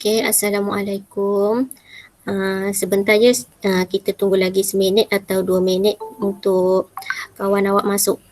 Okey, Assalamualaikum. Sebentar je, kita tunggu lagi seminit atau 2 minit untuk kawan awak masuk.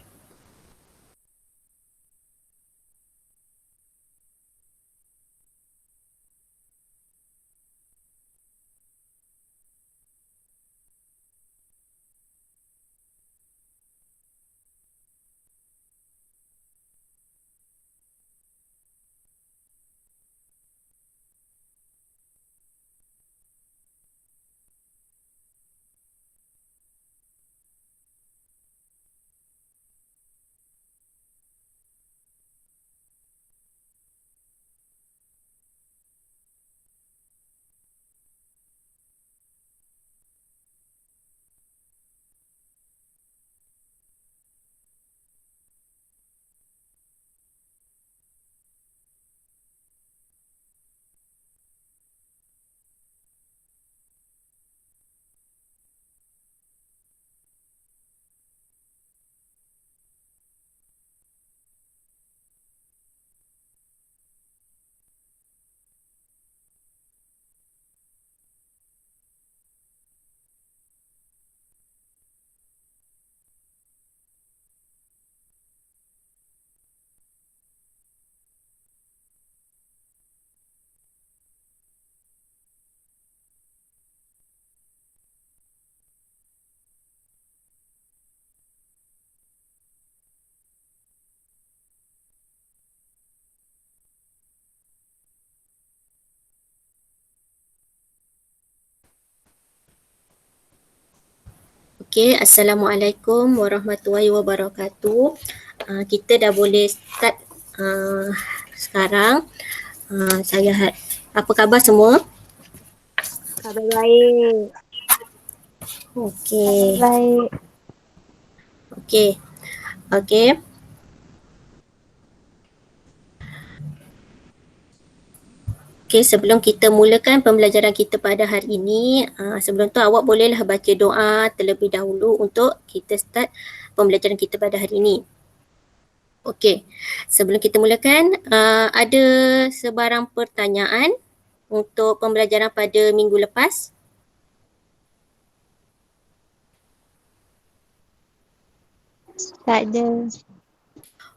Okey, Assalamualaikum warahmatullahi wabarakatuh. Kita dah boleh start sekarang. Apa khabar semua? Khabar baik. Okey. Baik. Okey. Okey. Okey, sebelum kita mulakan pembelajaran kita pada hari ini, sebelum tu awak bolehlah baca doa terlebih dahulu untuk kita start pembelajaran kita pada hari ini. Okey, sebelum kita mulakan, ada sebarang pertanyaan untuk pembelajaran pada minggu lepas? Tak ada.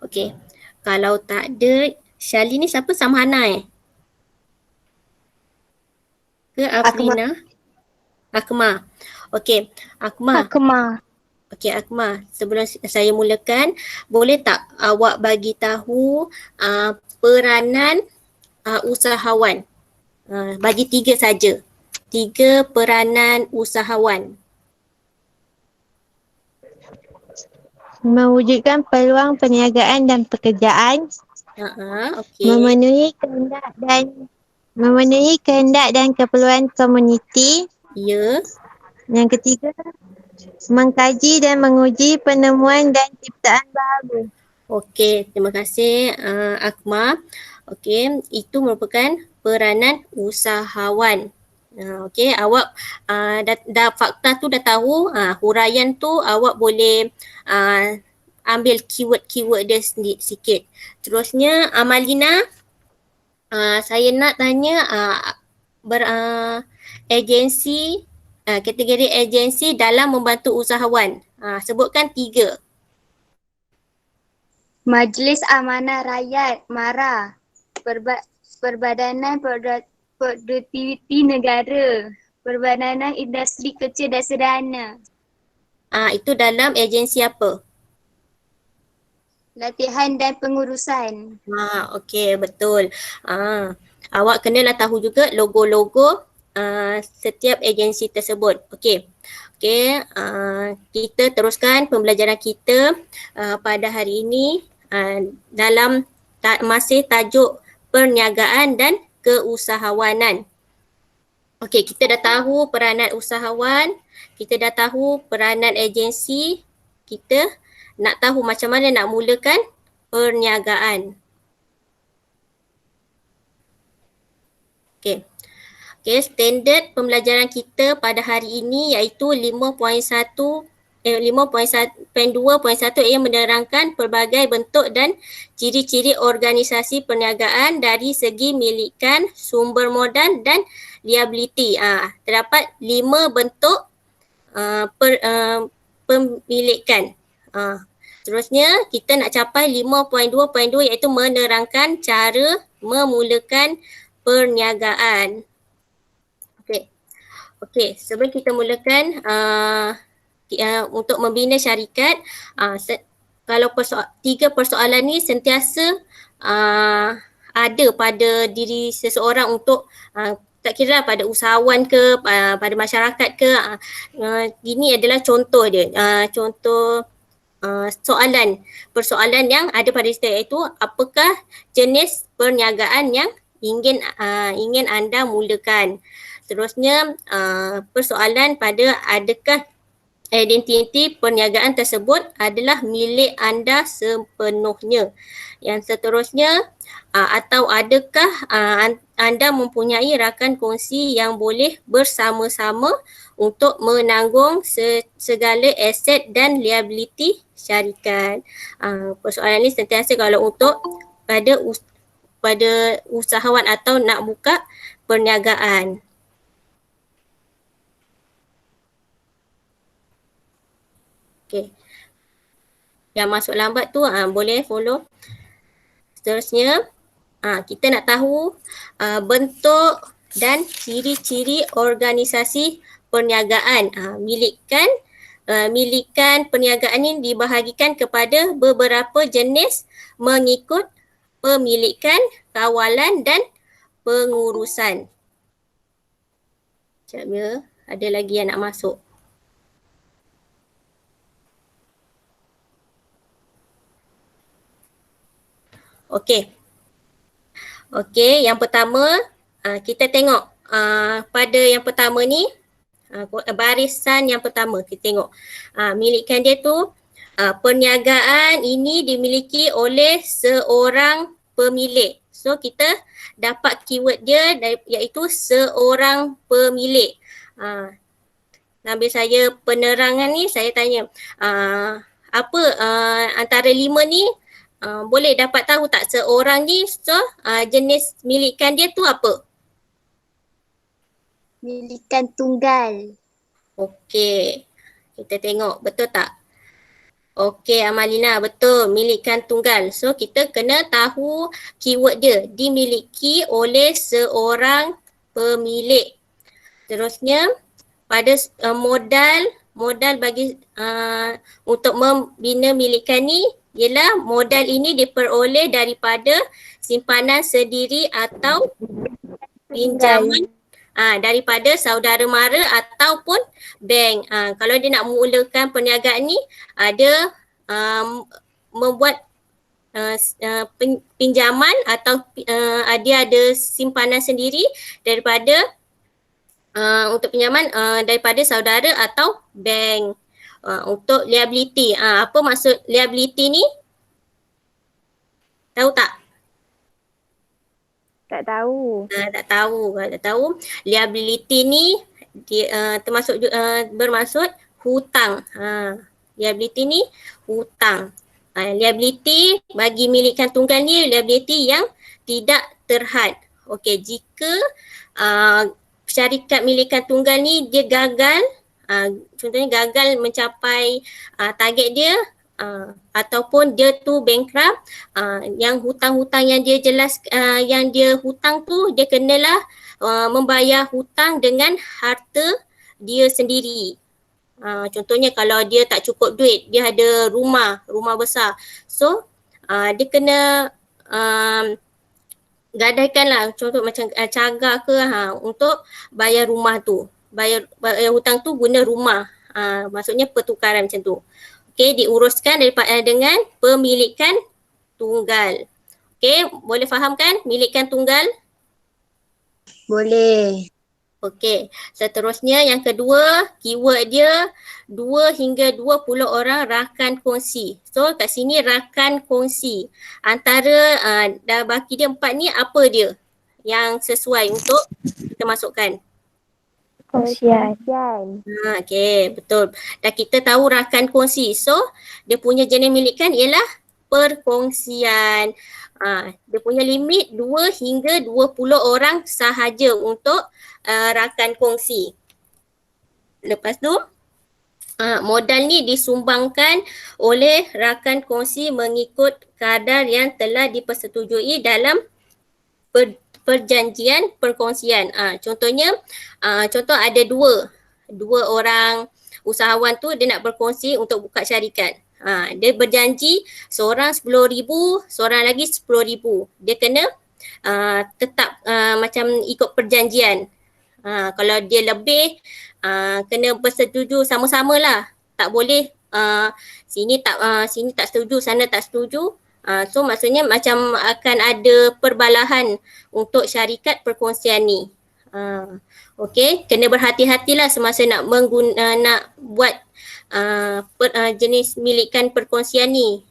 Okey, kalau tak ada, Syali ni siapa? Samhana ke Afrina? Akma. Okey, Akma. Akmal. Okey Akma, sebelum saya mulakan, boleh tak awak bagi tahu peranan usahawan? Bagi 3 saja. 3 peranan usahawan. Mewujudkan peluang perniagaan dan pekerjaan. Okey. Memenuhi kehendak dan keperluan komuniti. Ya. Yang ketiga, mengkaji dan menguji penemuan dan ciptaan baru. Okey, terima kasih Akma. Okey, itu merupakan peranan usahawan. Okey, awak dah fakta tu dah tahu, huraian tu awak boleh ambil keyword-keyword dia sikit. Terusnya Amalina, saya nak tanya agensi, kategori agensi dalam membantu usahawan. Sebutkan 3. Majlis Amanah Rakyat MARA, Perbadanan Produktiviti Negara, Perbadanan Industri Kecil dan Sederhana. Itu dalam agensi apa? Latihan dan Pengurusan. Okey, betul. Awak kenalah tahu juga logo-logo setiap agensi tersebut. Okey. Okey, kita teruskan pembelajaran kita pada hari ini dalam masih tajuk perniagaan dan keusahawanan. Okey, kita dah tahu peranan usahawan, kita dah tahu peranan agensi, kita nak tahu macam mana nak mulakan perniagaan. Okey. Okey, standard pembelajaran kita pada hari ini iaitu 5.1 5.2.1 ia menerangkan pelbagai bentuk dan ciri-ciri organisasi perniagaan dari segi milikan, sumber modal dan liability. Terdapat 5 bentuk pemilikan. Seterusnya kita nak capai 5.2.2 iaitu menerangkan cara memulakan perniagaan. Okey, sebelum kita mulakan untuk membina syarikat, kalau tiga persoalan ni sentiasa ada pada diri seseorang untuk tak kira pada usahawan ke, pada masyarakat ke, ini adalah contoh dia. Contoh persoalan yang ada pada kita, iaitu apakah jenis perniagaan yang ingin anda mulakan. Seterusnya persoalan pada adakah identiti perniagaan tersebut adalah milik anda sepenuhnya. Yang seterusnya, atau adakah anda mempunyai rakan kongsi yang boleh bersama-sama untuk menanggung segala aset dan liability syarikat. Persoalan ini sentiasa kalau untuk pada usahawan atau nak buka perniagaan. Okey. Yang masuk lambat tu boleh follow. Seterusnya, kita nak tahu bentuk dan ciri-ciri organisasi perniagaan. Milikan perniagaan ini dibahagikan kepada beberapa jenis mengikut pemilikan, kawalan dan pengurusan. Sekejap ya, ada lagi yang nak masuk. Okey, yang pertama kita tengok pada yang pertama ni, barisan yang pertama kita tengok milikan dia tu, perniagaan ini dimiliki oleh seorang pemilik. So kita dapat keyword dia iaitu seorang pemilik. Sambil saya penerangan ni, saya tanya apa antara 5 ni boleh dapat tahu tak seorang ni, so jenis milikan dia tu apa? Milikan tunggal. Okey, kita tengok betul tak? Okey Amalina, betul, milikan tunggal. So kita kena tahu keyword dia, dimiliki oleh seorang pemilik. Terusnya pada modal bagi untuk membina milikan ni ialah modal ini diperoleh daripada simpanan sendiri atau pinjaman daripada saudara mara ataupun bank. Kalau dia nak mulakan perniagaan ni, dia membuat pinjaman atau dia ada simpanan sendiri daripada untuk pinjaman daripada saudara atau bank. Untuk liability, apa maksud liability ni? Tahu tak? Tak tahu. Tak tahu. Liability ni termasuk bermaksud hutang. Liability ni hutang. Liability bagi milikan tunggal ni liability yang tidak terhad. Okey, jika syarikat milikan tunggal ni dia gagal, contohnya gagal mencapai target dia, ataupun dia tu bankrupt, yang hutang-hutang yang dia yang dia hutang tu, dia kenalah membayar hutang dengan harta dia sendiri. Contohnya kalau dia tak cukup duit, dia ada rumah besar, so dia kena gadaikanlah, contoh macam cagar ke untuk bayar rumah tu. Bayar hutang tu guna rumah. Maksudnya pertukaran macam tu. Okey, diuruskan dengan pemilikan tunggal. Okey, boleh faham kan milikan tunggal? Boleh. Okey, seterusnya yang kedua, keyword dia 2 hingga 20 orang rakan kongsi. So kat sini rakan kongsi. Antara dah baki dia 4 ni, apa dia yang sesuai untuk kita masukkan? Perkongsian. Okey, betul. Dan kita tahu rakan kongsi. So, dia punya jenis milikan ialah perkongsian. Dia punya limit 2 hingga 20 orang sahaja untuk rakan kongsi. Lepas tu, modal ni disumbangkan oleh rakan kongsi mengikut kadar yang telah dipersetujui dalam perjanjian perkongsian. Contohnya, contoh ada dua orang usahawan tu dia nak berkongsi untuk buka syarikat. Dia berjanji seorang 10,000, seorang lagi 10,000. Dia kena tetap macam ikut perjanjian. Kalau dia lebih, kena bersetuju sama-sama lah. Tak boleh sini tak setuju, sana tak setuju. So maksudnya macam akan ada perbalahan untuk syarikat perkongsian ni. Okey, kena berhati-hatilah semasa nak nak buat jenis milikan perkongsian ni.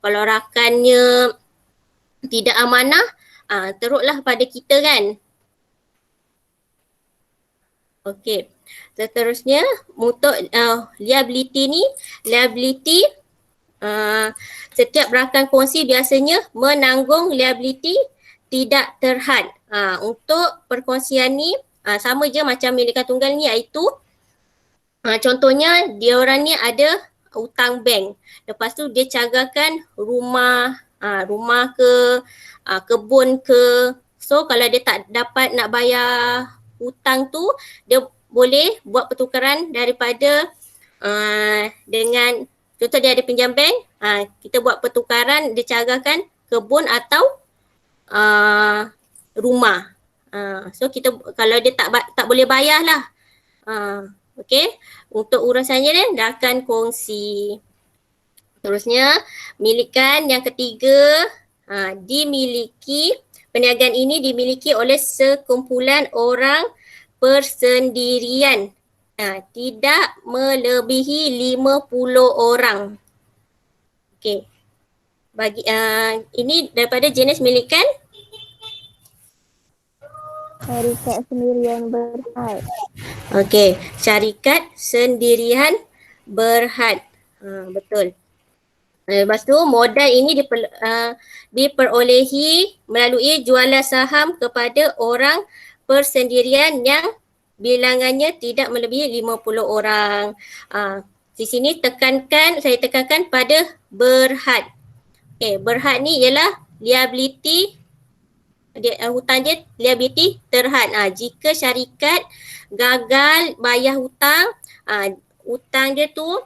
Kalau rakannya tidak amanah, teruklah pada kita kan. Okey, seterusnya untuk liability ni, setiap rakan kongsi biasanya menanggung liability tidak terhad. Untuk perkongsian ni sama je macam milikan tunggal ni, iaitu contohnya dia orang ni ada hutang bank. Lepas tu dia cagakan rumah ke, kebun ke. So kalau dia tak dapat nak bayar hutang tu, dia boleh buat pertukaran daripada dengan, contoh dia ada pinjam bank, kita buat pertukaran, dia cagakan kebun atau rumah. So kita, kalau dia tak boleh bayar lah. Okey, untuk urusannya ni rakan kongsi. Terusnya, milikan yang ketiga, perniagaan ini dimiliki oleh sekumpulan orang persendirian. Tidak melebihi 50 orang. Okey. Ini daripada jenis milikan Syarikat sendirian berhad. Okey, syarikat sendirian berhad. Betul. Lepas tu modal ini diperolehi melalui jualan saham kepada orang persendirian yang bilangannya tidak melebihi 50 orang. Di sini saya tekankan pada berhad. Okey, berhad ni ialah liability, hutang dia liability terhad. Jika syarikat gagal bayar hutang, hutang dia tu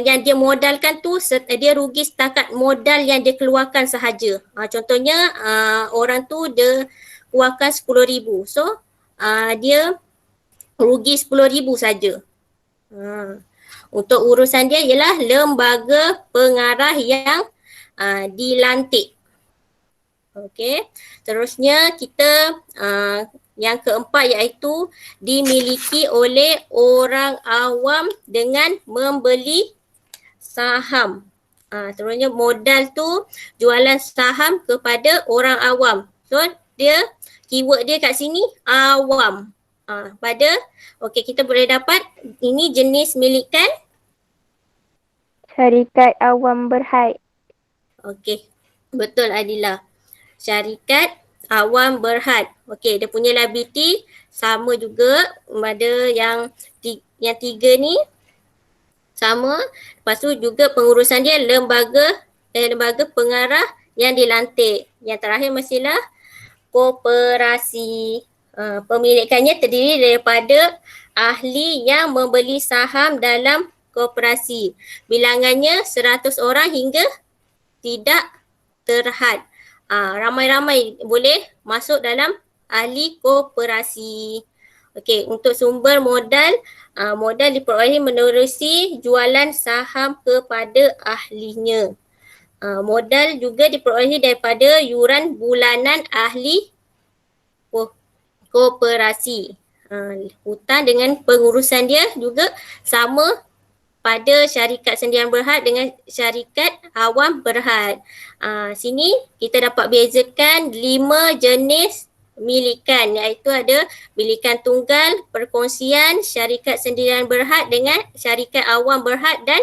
yang dia modalkan tu, dia rugi setakat modal yang dia keluarkan sahaja. Contohnya orang tu dia keluarkan 10,000. So dia rugi 10,000 saja. Untuk urusan dia ialah lembaga pengarah yang dilantik. Okey, terusnya kita yang keempat iaitu dimiliki oleh orang awam dengan membeli saham. Terusnya modal tu jualan saham kepada orang awam. So dia keyword dia kat sini awam. Okey, kita boleh dapat ini jenis milikan Syarikat awam berhad. Okey, betul Adila. Syarikat awam berhad. Okey, dia punya liability sama juga pada yang tiga ni sama. Lepas tu juga pengurusan dia lembaga pengarah yang dilantik. Yang terakhir mestilah koperasi. Pemilikannya terdiri daripada ahli yang membeli saham dalam koperasi. Bilangannya 100 orang hingga tidak terhad. Ramai-ramai boleh masuk dalam ahli koperasi. Okey, untuk sumber modal, modal diperolehi menerusi jualan saham kepada ahlinya. Modal juga diperolehi daripada yuran bulanan ahli koperasi. Hutang dengan pengurusan dia juga sama pada syarikat sendirian berhad dengan syarikat awam berhad. Sini kita dapat bezakan 5 jenis milikan, iaitu ada milikan tunggal, perkongsian, syarikat sendirian berhad dengan syarikat awam berhad dan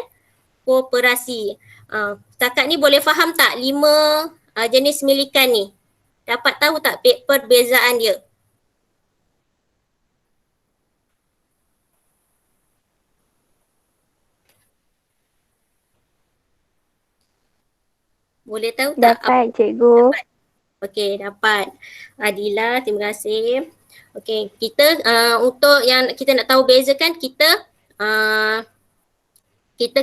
koperasi. Setakat ni boleh faham tak 5 jenis milikan ni? Dapat tahu tak perbezaan dia? Boleh tahu tak? Dapat cikgu. Dapat. Okey, dapat. Adila, terima kasih. Okey, kita untuk yang kita nak tahu bezakan, kita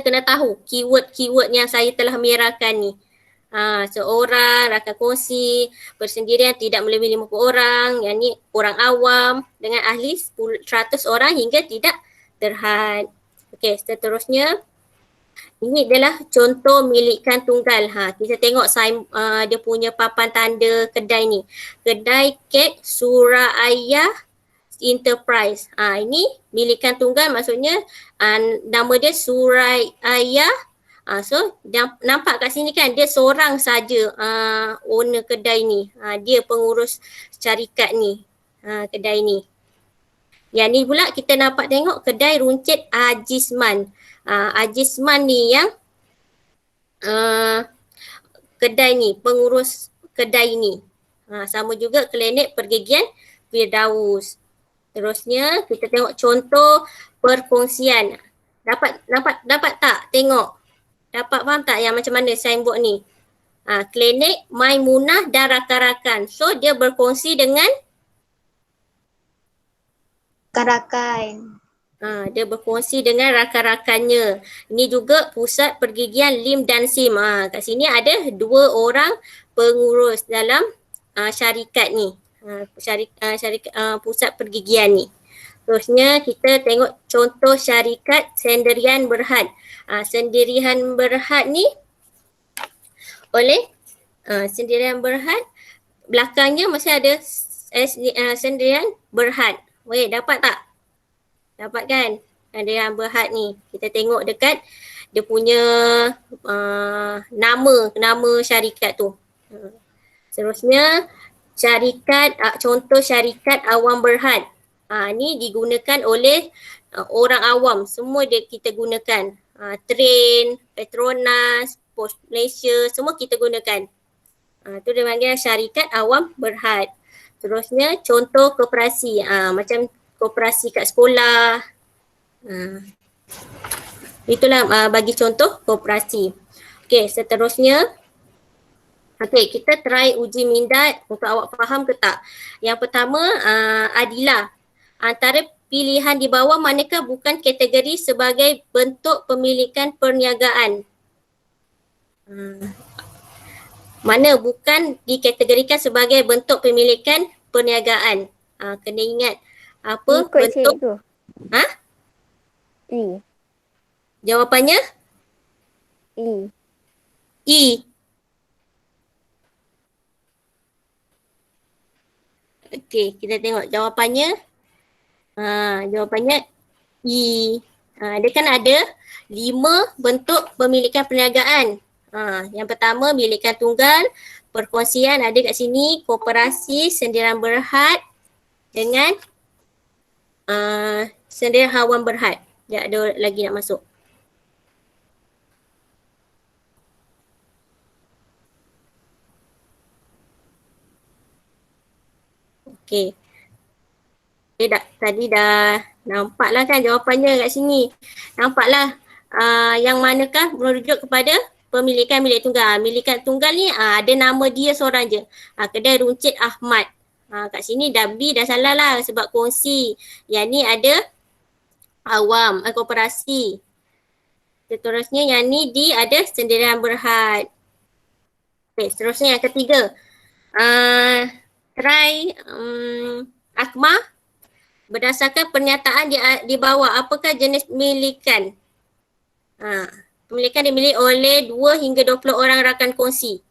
kena tahu keyword-keyword yang saya telah merahkan ni. Seorang, rakan kongsi, persendirian tidak melebihi 50 orang, yang ni orang awam dengan ahli 100 orang hingga tidak terhad. Okey, seterusnya ini adalah contoh milikan tunggal. Kita tengok dia punya papan tanda kedai ni. Kedai kek Suraya Enterprise. Ini milikan tunggal, maksudnya nama dia Suraya. So nampak kat sini kan dia seorang saja owner kedai ni. Dia pengurus syarikat ni. Kedai ni. Yang ni pula kita nampak tengok kedai runcit Ajisman. Ajisman ni yang kedai ni, pengurus kedai ni. Sama juga klinik pergigian Firdaus. Terusnya kita tengok contoh perkongsian. Dapat tak tengok? Dapat faham tak yang macam mana signboard ni? Klinik Maimunah dan rakan-rakan. So dia berkongsi dengan Rakan-rakan. Dia berkongsi dengan rakan-rakannya. Ini juga pusat pergigian Lim dan Sim. Kat sini ada 2 orang pengurus dalam syarikat ni. Syarikat pusat pergigian ni. Terusnya kita tengok contoh syarikat Sendirian Berhad. Sendirian Berhad ni oleh Sendirian Berhad, belakangnya masih ada Sendirian Berhad. Weh, dapat tak? Dapat kan? Ada yang berhad ni. Kita tengok dekat dia punya nama syarikat tu. Seterusnya contoh syarikat awam berhad. Ni digunakan oleh orang awam. Semua kita gunakan. Train, Petronas, Pos Malaysia, semua kita gunakan. Tu dia panggil syarikat awam berhad. Terusnya contoh koperasi. Macam koperasi kat sekolah. Itulah bagi contoh koperasi. Okey, seterusnya. Okey, kita try uji minda untuk awak faham ke tak. Yang pertama, Adila. Antara pilihan di bawah manakah bukan kategori sebagai bentuk pemilikan perniagaan? Mana bukan dikategorikan sebagai bentuk pemilikan perniagaan? Kena ingat apa Ikut bentuk. cikgu. E. Jawapannya E. E. Okey, kita tengok jawapannya. Jawapannya E. Dia kan ada 5 bentuk pemilikan perniagaan. Yang pertama milikan tunggal, perkongsian ada kat sini, koperasi, sendirian berhad dengan sendirian awam berhad. Dia ada lagi nak masuk. Okey. Tadi dah nampak lah kan jawapannya kat sini. Nampaklah yang manakah merujuk kepada pemilikan milik tunggal. Milikan tunggal ni ada nama dia seorang je. Kedai Runcit Ahmad. Kat sini dah B dah salah lah sebab kongsi. Yang ni ada awam, koperasi. Seterusnya yang ni D ada sendirian berhad. Okay, seterusnya yang ketiga. Try Akma. Berdasarkan pernyataan di bawah, apakah jenis milikan? Pemilikan dimiliki oleh 2 hingga 20 orang rakan kongsi.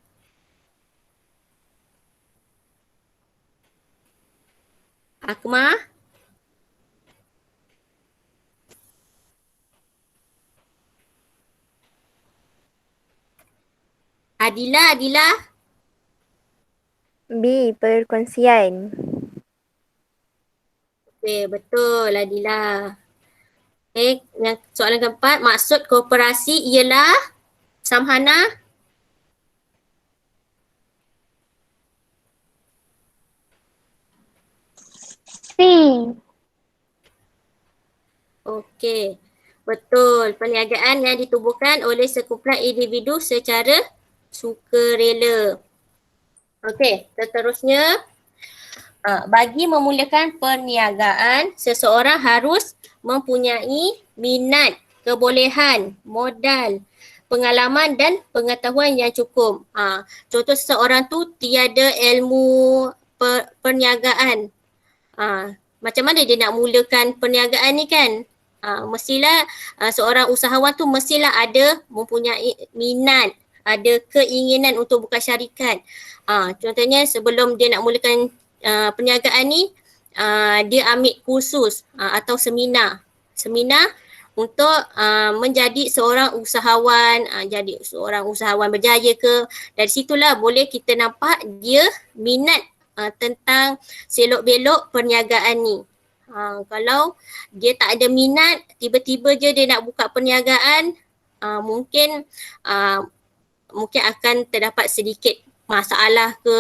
Akma. Adila. B. Perkongsian. Okey, betul Adila. Okey, yang soalan keempat, maksud koperasi ialah Samhana? C. Okey, betul. Perniagaan yang ditubuhkan oleh sekumpulan individu secara sukarela. Okey, seterusnya, bagi memulakan perniagaan, seseorang harus mempunyai minat, kebolehan, modal, pengalaman dan pengetahuan yang cukup. Contoh seseorang tu tiada ilmu perniagaan. Macam mana dia nak mulakan perniagaan ni kan? Mestilah seorang usahawan tu mestilah ada mempunyai minat, ada keinginan untuk buka syarikat. Contohnya sebelum dia nak mulakan perniagaan ni, dia ambil kursus atau seminar. Seminar untuk menjadi seorang usahawan, jadi seorang usahawan berjaya ke. Dari situlah boleh kita nampak dia minat tentang selok-belok perniagaan ni. Kalau dia tak ada minat, tiba-tiba je dia nak buka perniagaan, mungkin akan terdapat sedikit masalah ke,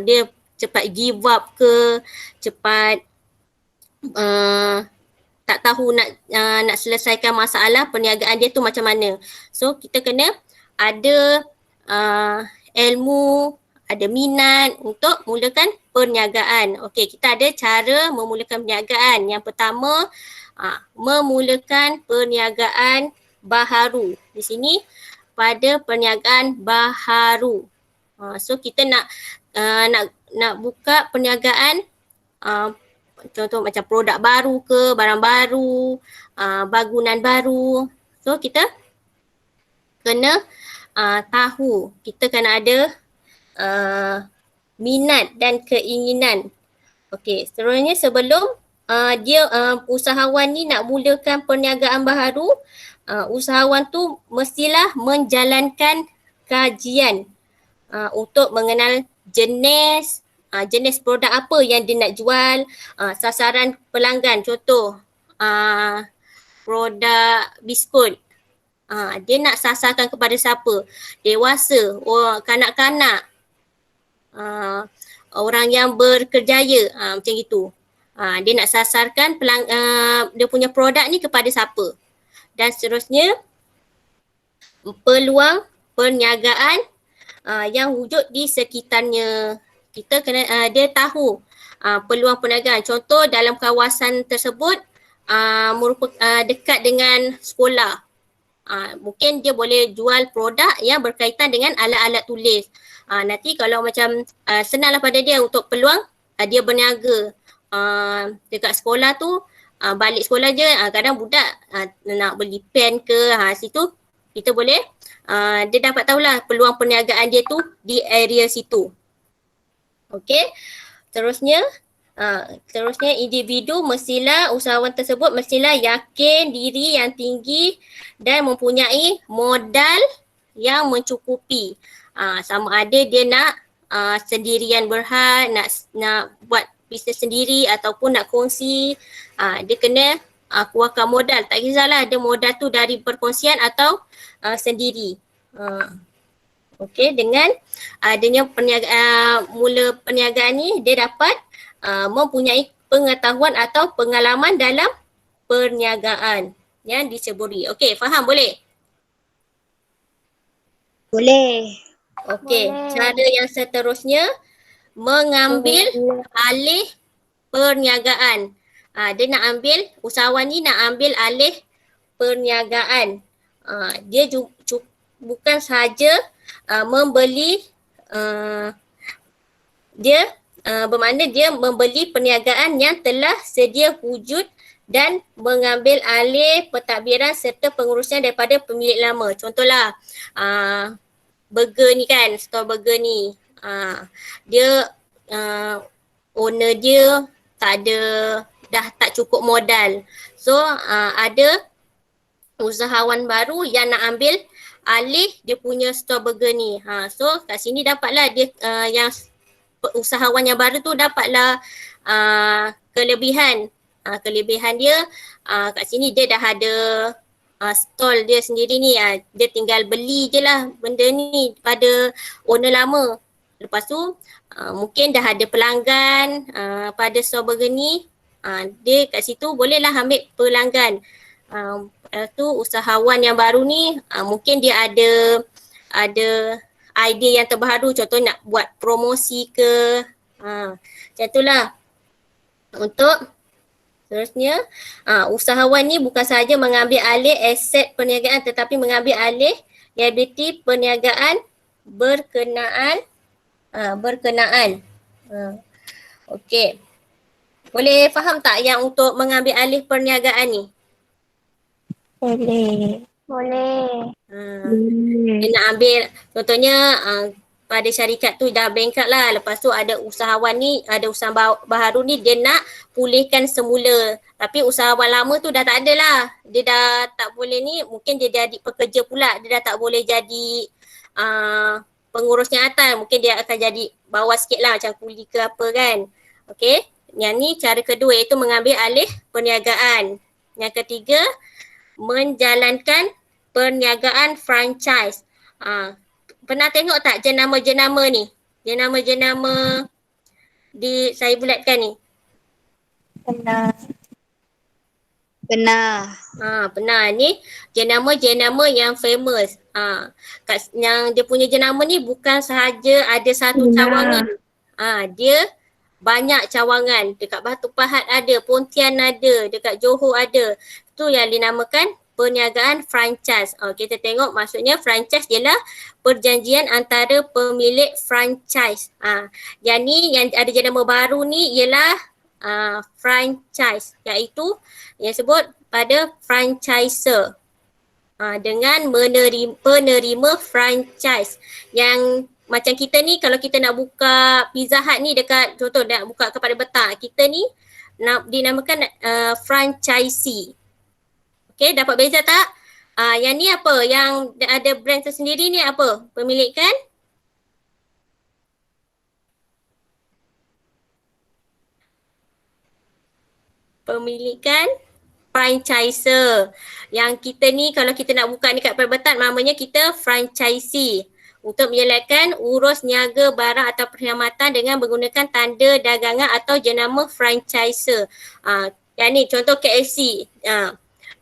dia cepat give up ke, cepat tak tahu nak selesaikan masalah perniagaan dia tu macam mana. So kita kena ada ilmu, ada minat untuk mulakan perniagaan. Okey, kita ada cara memulakan perniagaan. Yang pertama, memulakan perniagaan baharu. Di sini pada perniagaan baharu. So kita nak buka perniagaan, contoh macam produk baru ke, barang baru, bangunan baru. So kita kena tahu, kita kena ada minat dan keinginan. Okey, seterusnya sebelum usahawan ni nak mulakan perniagaan baharu, usahawan tu mestilah menjalankan kajian untuk mengenal jenis produk apa yang dia nak jual, sasaran pelanggan. Contoh produk biskut, dia nak sasarkan kepada siapa? Dewasa, kanak-kanak, orang yang berkerjaya, macam gitu. Dia nak sasarkan dia punya produk ni kepada siapa. Dan seterusnya, peluang perniagaan yang wujud di sekitarnya. Kita kena dia tahu peluang perniagaan. Contoh dalam kawasan tersebut dekat dengan sekolah. Mungkin dia boleh jual produk yang berkaitan dengan alat-alat tulis. Nanti kalau macam senanglah pada dia untuk peluang dia berniaga dekat sekolah tu, balik sekolah je kadang budak nak beli pen ke, situ kita boleh dia dapat tahulah peluang perniagaan dia tu di area situ. Okey, terusnya individu usahawan tersebut mestilah yakin diri yang tinggi dan mempunyai modal yang mencukupi. Sama ada dia nak sendirian berhad, nak buat bisnes sendiri ataupun nak kongsi, dia kena keluarkan modal. Tak kisahlah ada modal tu dari perkongsian atau sendiri. Okey, dengan adanya mula perniagaan ni, dia dapat mempunyai pengetahuan atau pengalaman dalam perniagaan yang diceburi. Okey, faham boleh? Boleh. Okey, Boleh. cara yang seterusnya, mengambil alih perniagaan. Dia nak usahawan ni nak ambil alih perniagaan. Dia bukan sahaja membeli, bermakna dia membeli perniagaan yang telah sedia wujud dan mengambil alih pentadbiran serta pengurusan daripada pemilik lama. Contohlah burger ni kan, store burger ni, dia owner dia dah tak cukup modal. So ada usahawan baru yang nak ambil alih dia punya store burger ni. So kat sini dapatlah dia yang usahawan yang baru tu dapatlah kelebihan Kelebihan dia kat sini dia dah ada stall dia sendiri ni. Dia tinggal beli je lah benda ni pada owner lama. Lepas tu mungkin dah ada pelanggan pada store burger ni. Dia kat situ bolehlah ambil pelanggan. Lepas tu usahawan yang baru ni mungkin dia ada idea yang terbaru, contoh nak buat promosi ke. Macam itulah. Untuk seterusnya, usahawan ni bukan sahaja mengambil alih aset perniagaan tetapi mengambil alih liability perniagaan berkenaan. Okey. Boleh faham tak yang untuk mengambil alih perniagaan ni? Boleh. Dia nak ambil, contohnya pada syarikat tu dah bankrupt lah. Lepas tu ada usahawan ni, ada usahawan baru ni dia nak pulihkan semula. Tapi usahawan lama tu dah tak ada lah. Dia dah tak boleh ni, mungkin dia jadi pekerja pula. Dia dah tak boleh jadi pengurus nyata. Mungkin dia akan jadi bawah sikit lah macam kuli ke apa kan. Okey. Yang ni cara kedua iaitu mengambil alih perniagaan. Yang ketiga, menjalankan perniagaan franchise. Pernah tengok tak jenama-jenama ni? Jenama-jenama saya bulatkan ni. Benar. Pernah ni jenama-jenama yang famous. Yang dia punya jenama ni bukan sahaja ada satu cawangan. Dia banyak cawangan. Dekat Batu Pahat ada, Pontian ada, dekat Johor ada. Tu yang dinamakan perniagaan franchise. Kita tengok maksudnya franchise ialah perjanjian antara pemilik franchise. Yang ni yang ada jenama baru ni ialah franchise, iaitu yang sebut pada franchiser. Dengan penerima franchise. Yang macam kita ni kalau kita nak buka Pizza Hut ni dekat, contoh nak buka kepada Betah, kita ni dinamakan franchisee. Okay, dapat beza tak? Yang ni apa? Yang ada brand tersendiri ni apa? Pemilikan? Pemilikan franchiser. Yang kita ni kalau kita nak buka ni kat Perbetan, namanya kita franchisee. Untuk menyelesaikan urus niaga barang atau perkhidmatan dengan menggunakan tanda dagangan atau jenama franchiser. Yang ni contoh KFC.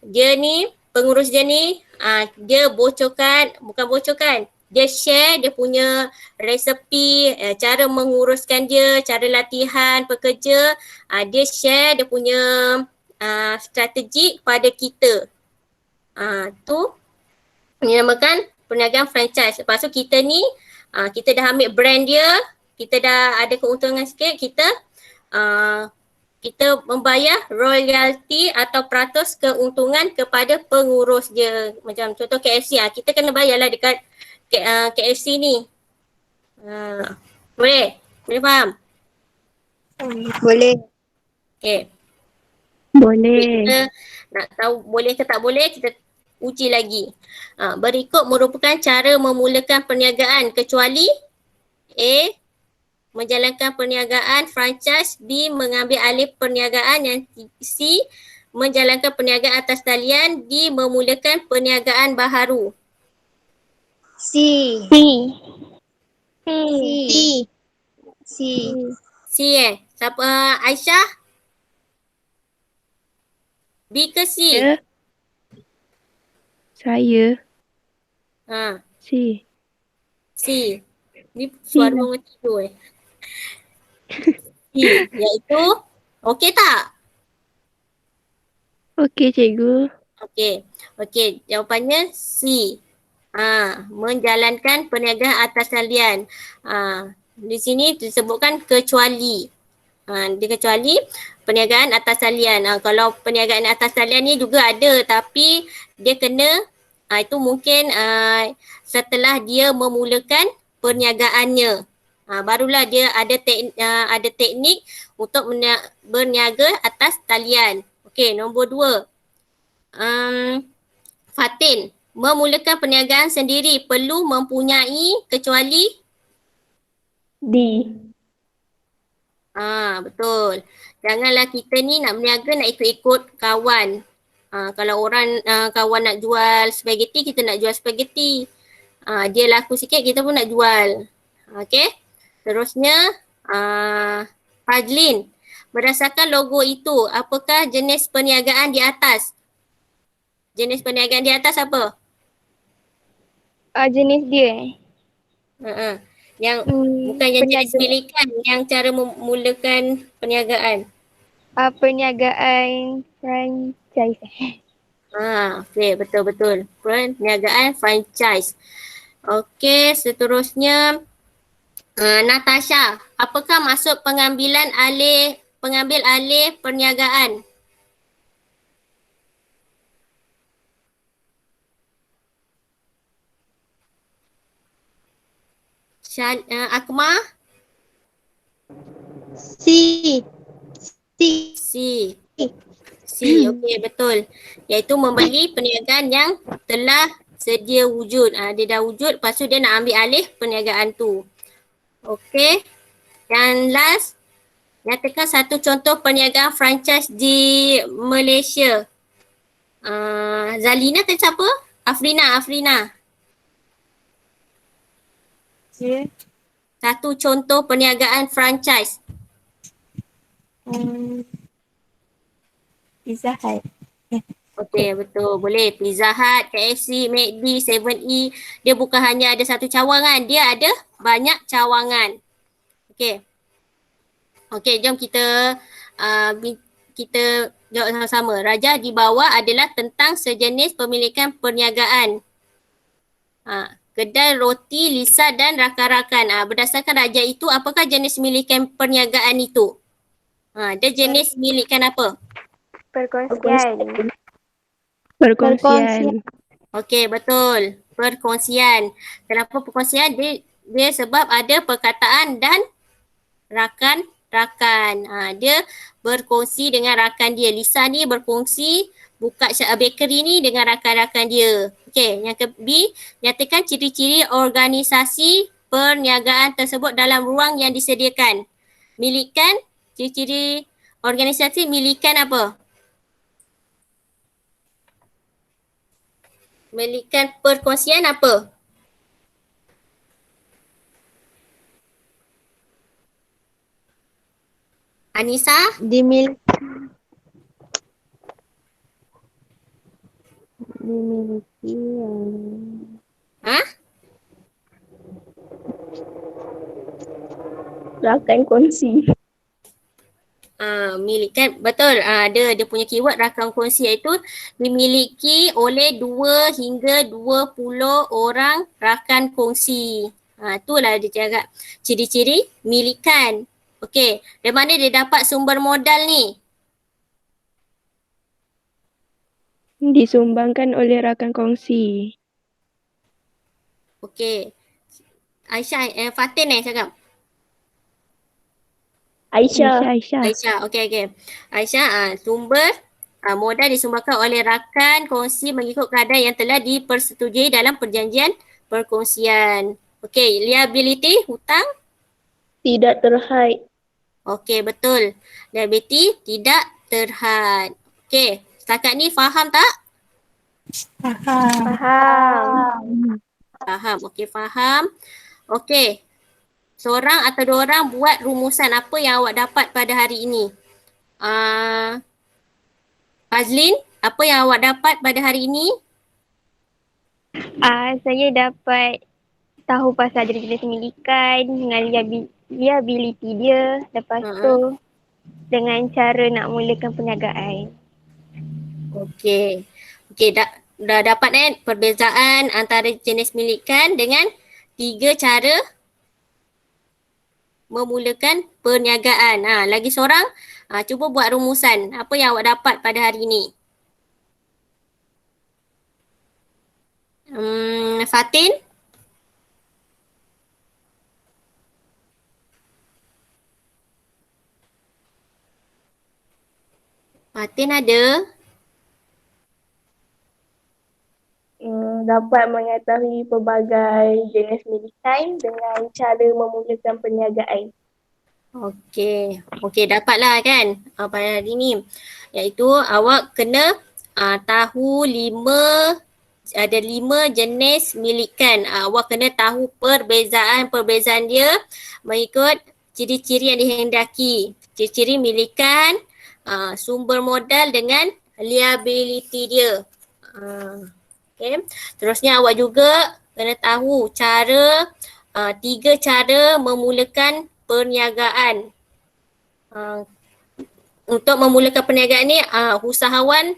Dia ni, pengurus dia ni, dia bukan bocorkan. Dia share dia punya resepi, cara menguruskan dia, cara latihan pekerja. Dia share dia punya strategi kepada kita. Tu dinamakan perniagaan franchise. Lepas tu kita ni, kita dah ambil brand dia, kita dah ada keuntungan sikit, kita membayar royalty atau peratus keuntungan kepada pengurus dia. Macam contoh KFC, kita kena bayarlah dekat KFC ni. Boleh? Boleh faham? Boleh. Okay. Boleh. Kita nak tahu boleh ke tak boleh, kita uji lagi. Berikut merupakan cara memulakan perniagaan kecuali A. Menjalankan perniagaan franchise, B. Mengambil alih perniagaan, yang C. Menjalankan perniagaan atas talian, D. Memulakan perniagaan baharu. C. C Siapa? Aisyah? B ke C? Ya. Saya C. C. Ni suara bangun tidur C, iaitu okey tak? Okey cikgu. Okey, jawapannya C. Menjalankan perniagaan atas talian. Di sini disebutkan kecuali. Dia kecuali perniagaan atas talian. Kalau perniagaan atas talian ni juga ada, tapi dia kena itu mungkin setelah dia memulakan perniagaannya. Barulah dia ada teknik untuk berniaga atas talian. Okey, nombor 2. Fatin, memulakan perniagaan sendiri perlu mempunyai kecuali D. Betul. Janganlah kita ni nak berniaga nak ikut-ikut kawan. Kalau orang kawan nak jual spaghetti, kita nak jual spaghetti. Dia laku sikit, kita pun nak jual. Okey. Terusnya, Fadlin. Berdasarkan logo itu, apakah jenis perniagaan di atas? Jenis perniagaan di atas apa? Jenis dia Yang bukan yang jenis Perniagaan. milikan, yang cara memulakan perniagaan. Perniagaan franchise. Okey, betul-betul. Perniagaan franchise. Okey, seterusnya Natasha, apakah maksud pengambil alih perniagaan? Akmal? C. Okey, betul. Iaitu membeli perniagaan yang telah sedia wujud. Dia dah wujud, lepas tu dia nak ambil alih perniagaan tu. Okey. Yang last, nyatakan satu contoh perniagaan franchise di Malaysia. Zalina tadi siapa? Afrina. Ya. Satu contoh perniagaan franchise. Pizza Hut. Okey, betul. Boleh. Pizza Hut, KFC, McD, 7E. Dia bukan hanya ada satu cawangan. Dia ada banyak cawangan. Okey. Okey, jom kita kita jawab sama-sama. Rajah di bawah adalah tentang sejenis pemilikan perniagaan. Kedai roti, Lisa dan rakan-rakan. Berdasarkan rajah itu, apakah jenis milikan perniagaan itu? Dia jenis milikan apa? Perkongsian. Okey, betul. Perkongsian. Kenapa perkongsian? Dia sebab ada perkataan dan rakan-rakan. Dia berkongsi dengan rakan dia. Lisa ni berkongsi buka bakery ni dengan rakan-rakan dia. Okey, yang B, nyatakan ciri-ciri organisasi perniagaan tersebut dalam ruang yang disediakan. Milikan, ciri-ciri organisasi milikan apa? Milikan perkongsian apa? Anissa? Dimiliki Rakan kongsi. Milikan, betul. Dia punya keyword rakan kongsi iaitu dimiliki oleh 2 hingga 20 orang rakan kongsi. Itulah dia cakap ciri-ciri milikan. Okey, dari mana dia dapat sumber modal ni? Disumbangkan oleh rakan kongsi. Okey. Aisyah, Fatin cakap. Aisyah. Okey. Aisyah, sumber modal disumbangkan oleh rakan kongsi mengikut kadar yang telah dipersetujui dalam perjanjian perkongsian. Okey, liability, hutang? Tidak terhad. Okey, betul. Liability tidak terhad. Okey, setakat ni faham tak? Faham. Okey, faham. Okey. Seorang atau dua orang buat rumusan apa yang awak dapat pada hari ini. Fazlin, apa yang awak dapat pada hari ini? Saya dapat tahu pasal jenis milikan dengan liability dia. Lepas tu dengan cara nak mulakan perniagaan. Okey, dah dapat perbezaan antara jenis milikan dengan 3 cara memulakan perniagaan. Lagi seorang, cuba buat rumusan. Apa yang awak dapat pada hari ini? Fatin? Fatin ada? Dapat mengetahui pelbagai jenis milikan dengan cara memulakan perniagaan. Okey. Okey, dapatlah kan pada hari ni. Iaitu awak kena tahu ada 5 jenis milikan. Awak kena tahu perbezaan dia mengikut ciri-ciri yang dihendaki. Ciri-ciri milikan, sumber modal dengan liability dia. Okay. Terusnya awak juga kena tahu 3 cara memulakan perniagaan. Untuk memulakan perniagaan ni, usahawan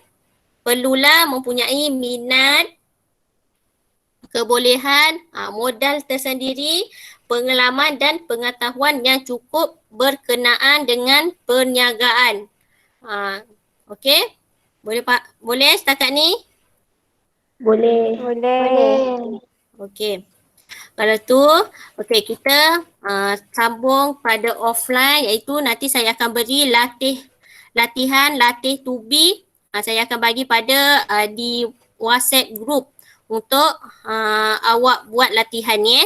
perlulah mempunyai minat, kebolehan, modal tersendiri, pengalaman dan pengetahuan yang cukup berkenaan dengan perniagaan. Okey? Boleh setakat ni? Boleh. Okey. Kalau tu, okey, kita sambung pada offline, iaitu nanti saya akan beri latih to be. Saya akan bagi pada di WhatsApp group untuk awak buat latihan ni.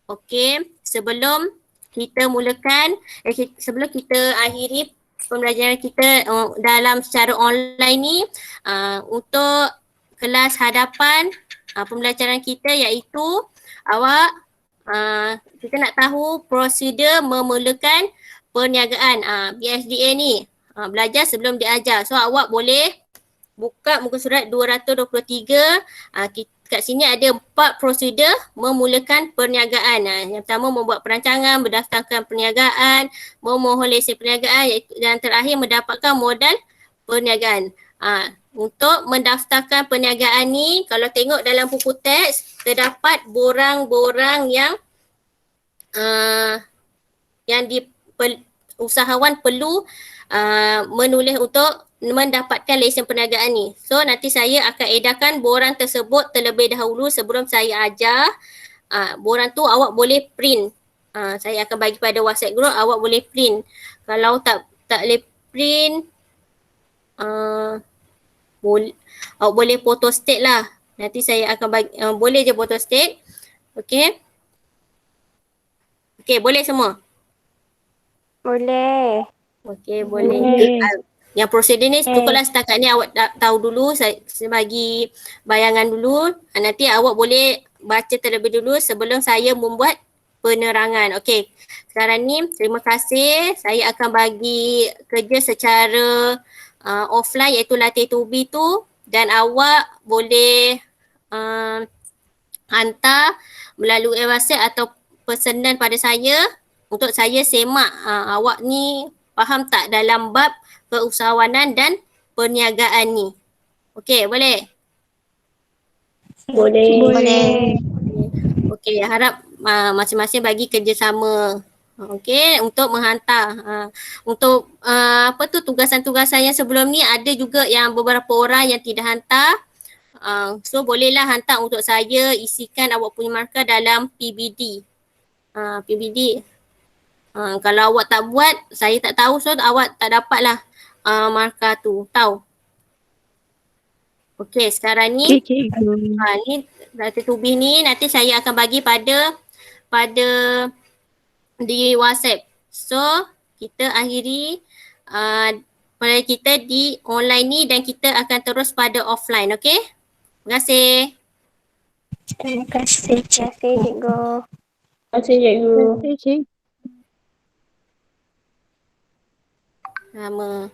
Okey, sebelum kita akhiri pembelajaran kita dalam secara online ni, untuk kelas hadapan pembelajaran kita iaitu awak kita nak tahu prosedur memulakan perniagaan. BSDA ni belajar sebelum diajar. So awak boleh buka muka surat 223. Kat sini ada 4 prosedur memulakan perniagaan. Yang pertama membuat perancangan, mendaftarkan perniagaan, memohon lesen perniagaan dan terakhir mendapatkan modal perniagaan. Untuk mendaftarkan perniagaan ni, kalau tengok dalam buku teks, terdapat borang-borang yang usahawan perlu menulis untuk mendapatkan lesen perniagaan ni. So nanti saya akan edarkan borang tersebut terlebih dahulu sebelum saya ajar. Borang tu awak boleh print. Saya akan bagi pada WhatsApp group, awak boleh print. Kalau tak boleh print, awak boleh photostat lah. Nanti saya akan bagi, boleh je photostat. Okey. Okey, boleh semua? Boleh. Okey, boleh. Yang prosedur ni cukuplah setakat ni awak tahu dulu. Saya bagi bayangan dulu. Nanti awak boleh baca terlebih dulu sebelum saya membuat penerangan. Okey, sekarang ni terima kasih. Saya akan bagi kerja secara offline iaitu latih to be tu, dan awak boleh hantar melalui WhatsApp atau pesanan pada saya untuk saya semak awak ni faham tak dalam bab keusahawanan dan perniagaan ni. Okey, boleh? Boleh. Okey, harap masing-masing bagi kerjasama. Okey, untuk menghantar. Untuk tugasan-tugasan yang sebelum ni ada juga yang beberapa orang yang tidak hantar. So bolehlah hantar untuk saya, isikan awak punya markah dalam PBD. PBD. Kalau awak tak buat, saya tak tahu, so awak tak dapatlah markah tu. Tahu? Okey, sekarang ni ni data tubih ni nanti saya akan bagi pada di WhatsApp. So, kita akhiri pada kita di online ni dan kita akan terus pada offline, okey? Terima kasih. Terima kasih cikgu. Sama.